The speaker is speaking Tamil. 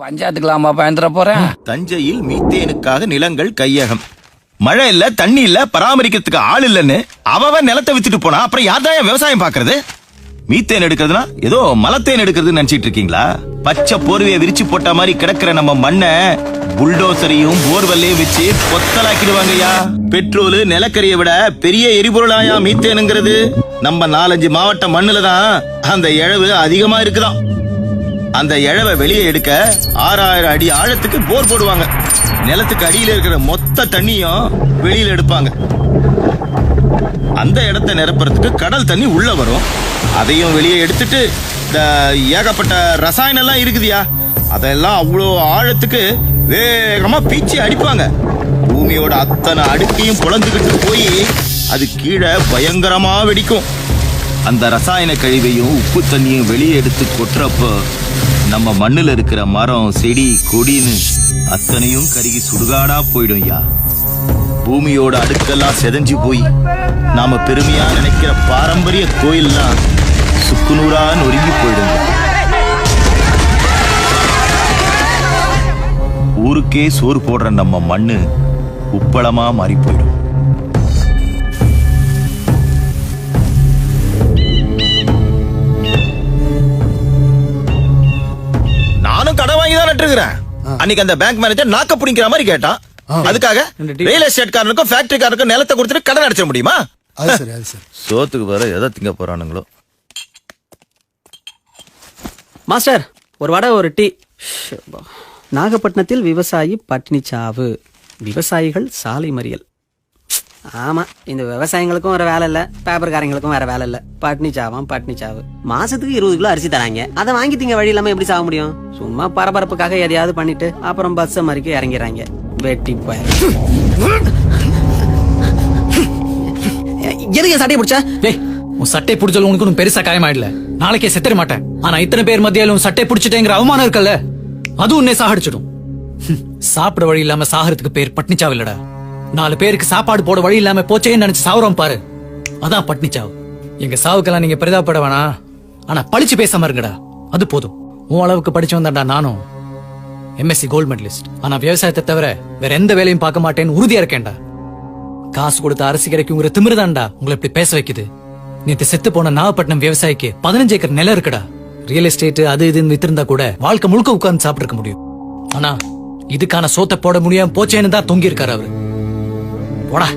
பஞ்சாயத்துக்கலாமா பயந்துட போறேன். தஞ்சையில் மீத்தேனுக்காக நிலங்கள் கையகம். மழை இல்ல, தண்ணி இல்ல, பராமரிக்கிறதுக்கு ஆள் இல்லன்னு அவன் நிலத்தை வித்துட்டு போனா அப்புறம் யார்தான் விவசாயம் பாக்குறது? மீத்தேன் எடுக்கிறதுனா ஏதோ மலத்தேன் எடுக்கிறதுன்னு நினைச்சிட்டு இருக்கீங்களா? பச்சை போர்வையை விரிச்சு போட்ட மாதிரி கிடக்கிற நம்ம மண்ணை புல்டோசரையும் போர்வெல்லையும் வச்சு பொத்தலாக்கிடுவாங்கய்யா. பெட்ரோல் நிலக்கரியை விட பெரிய எரிபொருளாயா மீத்தேனுங்கிறது. நம்ம 4-5 மாவட்ட மண்ணுல தான் அந்த இழவு அதிகமா இருக்குதாம். அந்த இழவை வெளியே எடுக்க 6000 அடி ஆழத்துக்கு போர் போடுவாங்க. நிலத்துக்கு அடியில இருக்கிற மொத்த தண்ணியும் வெளியில எடுப்பாங்க. அந்த இடத்தை நிரப்புறதுக்கு கடல் தண்ணி உள்ள வரும். அதையும் வெளியே எடுத்துட்டு ஏகப்பட்ட ரசாயனம் எல்லாம் இருக்குதியா, அதெல்லாம் அவ்வளோ ஆழத்துக்கு வேகமா பீச்சி அடிப்பாங்க. பூமியோட அத்தனை அடுக்கையும் பொழந்துகிட்டு போய் அது கீழே பயங்கரமா வெடிக்கும். அந்த ரசாயன கழிவையும் உப்பு தண்ணியும் வெளியே எடுத்து கொட்டுறப்போ நம்ம மண்ணுல இருக்கிற மரம் செடி கொடின்னு அத்தனையும் கருகி சுடுகாடா போயிடும் யா. பூமியோட அடுக்கெல்லாம் செதஞ்சு போய் நாம பெருமையா நினைக்கிற பாரம்பரிய கோயில்லாம் சுக்குநூறா நொறுங்கி போயிடும். ஊருக்கே சோறு போடுற நம்ம மண்ணு உப்பளமா மாறி போயிடும். நானும் கடன் வாங்கி தான் நட்டுருக்கிறேன். அன்னைக்கு அந்த பேங்க் மேனேஜர் நாக்க பிடிக்கிற மாதிரி கேட்டான். அதுக்காக ரியல் எஸ்டேட் காரனுக்கும் ஃபேக்டரி காரனுக்கும் நிலத்தை கொடுத்துட்டு கடன் அடைச்சிட முடியுமா? சோத்துக்கு வேற எதை திங்க போறானுங்களோ. மாஸ்டர், ஒரு வடை ஒரு டீ. நாகப்பட்டினத்தில் விவசாயி பட்டினி சாவு, விவசாயிகள் சாலை மறியல். ஆமா, இந்த விவசாயிகளுக்கும் வேற வேலை இல்ல, பேப்பர்காரங்களுக்கும் வேற வேலை இல்ல. பட்டினி சாவாம் பட்டினி சாவு. மாசத்துக்கு 20 கிலோ அரிசி தராங்க, அதை வாங்கி திங்க வழி இல்லாம எப்படி சாக முடியும்? சும்மா பரபரப்புக்காக எதையாவது பண்ணிட்டு அப்புறம் பஸ் மறிக்க இறங்கிறாங்க. வெட்டி போய் எதுக்கு சட்டை பிடிச்சா? உன் சட்டை பிடிச்சது உனக்கு ஒன்னும் பெருசா காயமாயிடல. நாளைக்கே செத்துற மாட்டேன். ஆனா இத்தனை பேர் மத்தியால உன் சட்டை பிடிச்சிட்டேங்கிற அவமானம் இருக்கல்ல, அது உன்னை சாகடிச்சிடும். சாப்பிட வழி இல்லாம சாகிறதுக்கு பேர் பட்னிச்சாவு இல்லடா. 4 பேருக்கு சாப்பாடு போட வழி இல்லாம போச்சேன்னு நினைச்சு சாவுறோம் பாரு, அதான் பட்னிச்சாவு. எங்க சாவுக்கெல்லாம் நீங்க பெரிதாப்பட வேணாம், ஆனா பழிச்சு பேசாம இருங்கடா, அது போதும். உன் அளவுக்கு படிச்சு வந்தாண்டா நானும். MSc gold medalist. ஆனா விவசாயத்தை தவிர வேற எந்த வேலையும் பார்க்க மாட்டேன்னு உறுதியா இருக்கேன்டா. காசு கொடுத்த அரிசி கிடைக்குங்கிற திமிருதான்டா உங்களை இப்படி பேச வைக்குது. நேத்து செத்து போன நாகப்பட்டினம் விவசாயிக்கு 15 ஏக்கர் நிலம் இருக்குடா. ரியல் எஸ்டேட் அது இதுன்னு வித்திருந்தா கூட வாழ்க்கை முழுக்க உட்கார்ந்து சாப்பிட்டு இருக்க முடியும். ஆனா இதுக்கான சோத்தை போட முடியாம போச்சேன்னு தான் தொங்கி இருக்காரு அவரு. போடா.